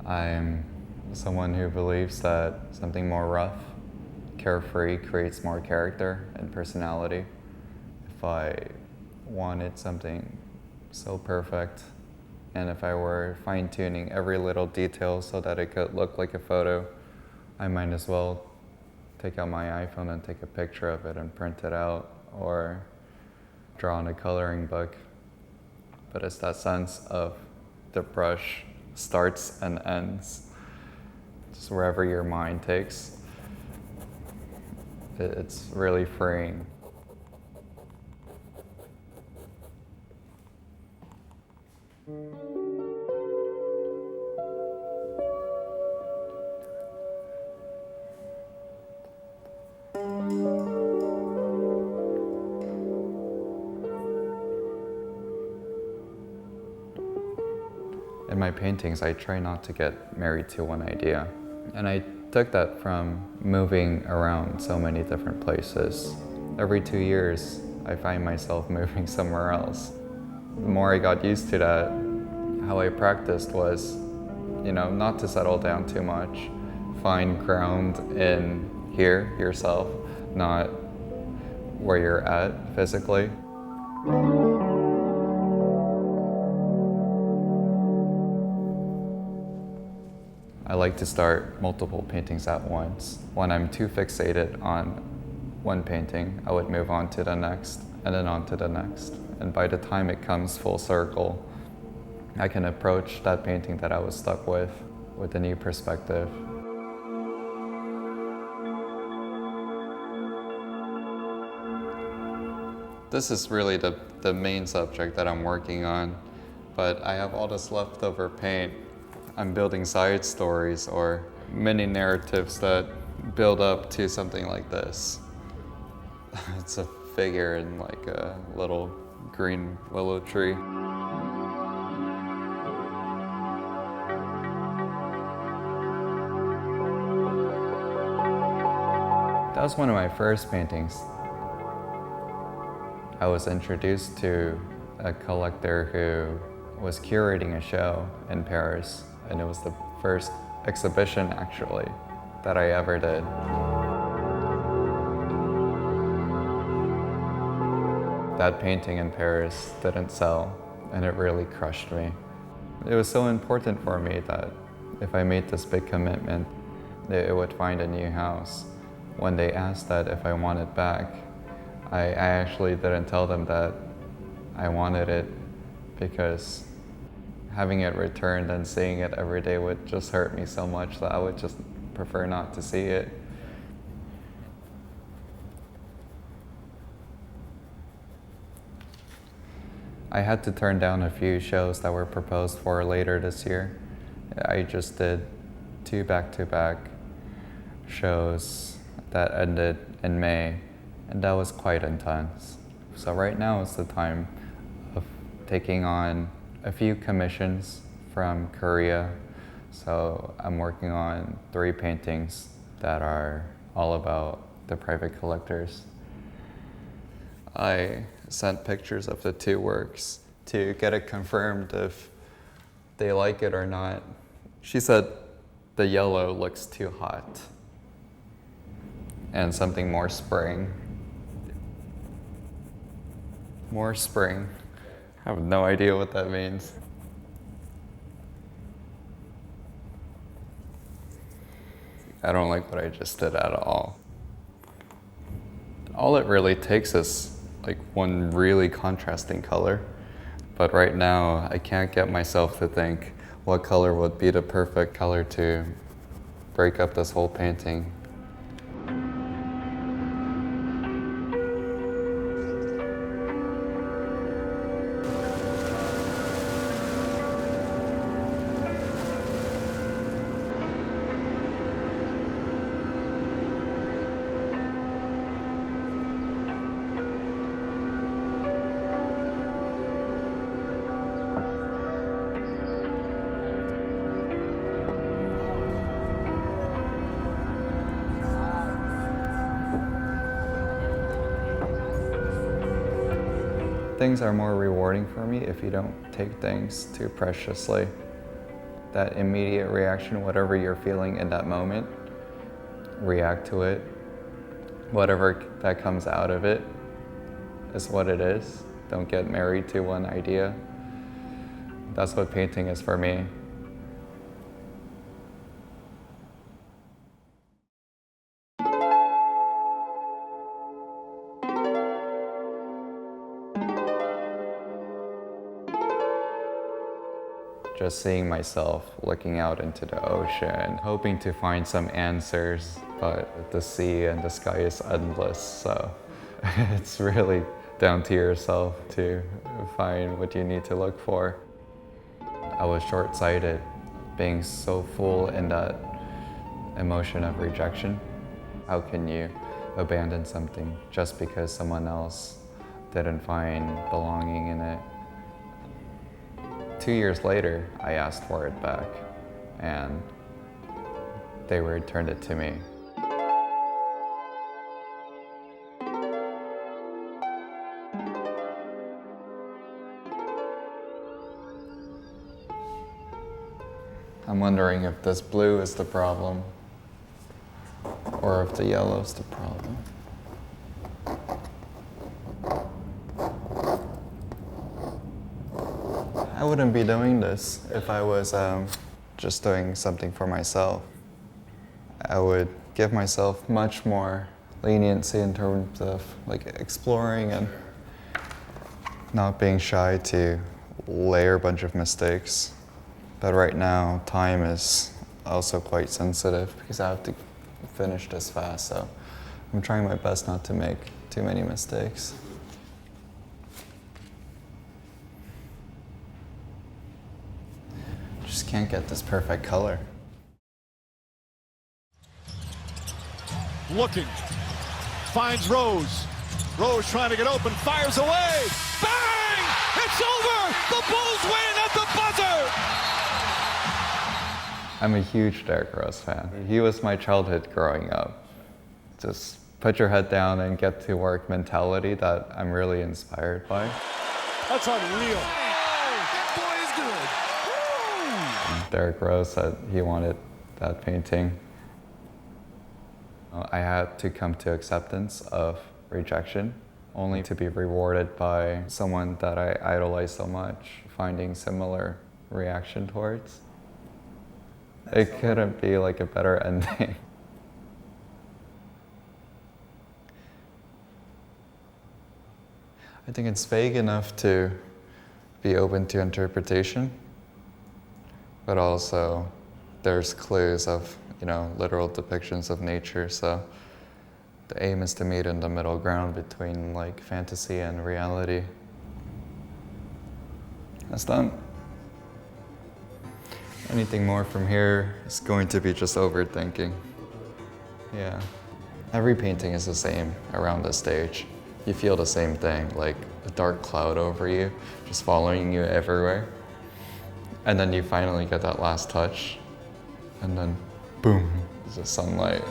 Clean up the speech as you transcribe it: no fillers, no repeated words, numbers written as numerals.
I'm someone who believes that something more rough, carefree creates more character and personality. If I wanted something so perfect, and if I were fine-tuning every little detail so that it could look like a photo, I might as well take out my iPhone and take a picture of it and print it out, or draw in a coloring book. But it's that sense of the brush starts and ends, just wherever your mind takes. It's really freeing. In my paintings, I try not to get married to one idea. And I took that from moving around so many different places. Every 2 years, I find myself moving somewhere else. The more I got used to that, how I practiced was, not to settle down too much. Find ground in here, yourself, not where you're at physically. I like to start multiple paintings at once. When I'm too fixated on one painting, I would move on to the next, and then on to the next. And by the time it comes full circle, I can approach that painting that I was stuck with a new perspective. This is really the main subject that I'm working on, but I have all this leftover paint. I'm building side stories or mini narratives that build up to something like this. It's a figure in like a little green willow tree. That was one of my first paintings. I was introduced to a collector who was curating a show in Paris, and it was the first exhibition, actually, that I ever did. That painting in Paris didn't sell, and it really crushed me. It was so important for me that if I made this big commitment, it would find a new house. When they asked that if I want it back, I actually didn't tell them that I wanted it, because having it returned and seeing it every day would just hurt me so much that I would just prefer not to see it. I had to turn down a few shows that were proposed for later this year. I just did 2 back-to-back shows that ended in May, and that was quite intense. So right now is the time of taking on a few commissions from Korea. So I'm working on 3 paintings that are all about the private collectors. I sent pictures of the 2 works to get it confirmed if they like it or not. She said the yellow looks too hot and something more spring. More spring. I have no idea what that means. I don't like what I just did at all. All it really takes is like one really contrasting color. But right now, I can't get myself to think what color would be the perfect color to break up this whole painting. Things are more rewarding for me if you don't take things too preciously. that immediate reaction, whatever you're feeling in that moment, react to it. Whatever that comes out of it is what it is. Don't get married to one idea. That's what painting is for me. Just seeing myself looking out into the ocean, hoping to find some answers, but the sea and the sky is endless, so it's really down to yourself to find what you need to look for. I was short-sighted, being so full in that emotion of rejection. How can you abandon something just because someone else didn't find belonging in it? 2 years later, I asked for it back, and they returned it to me. I'm wondering if this blue is the problem, or if the yellow is the problem. I wouldn't be doing this if I was just doing something for myself. I would give myself much more leniency in terms of like exploring and not being shy to layer a bunch of mistakes. But right now, time is also quite sensitive because I have to finish this fast, so I'm trying my best not to make too many mistakes. Just can't get this perfect color. Looking, finds Rose. Rose trying to get open, fires away. Bang! It's over! The Bulls win at the buzzer! I'm a huge Derrick Rose fan. He was my childhood growing up. Just put your head down and get to work mentality that I'm really inspired by. That's unreal. That boy is good. Derrick Rose said he wanted that painting. I had to come to acceptance of rejection, only to be rewarded by someone that I idolize so much, finding similar reaction towards. It couldn't be like a better ending. I think it's vague enough to be open to interpretation, but also there's clues of, literal depictions of nature, so the aim is to meet in the middle ground between like fantasy and reality. That's done. Anything more from here is going to be just overthinking. Yeah. Every painting is the same around the stage. You feel the same thing, like a dark cloud over you, just following you everywhere. And then you finally get that last touch, and then boom, it's the sunlight.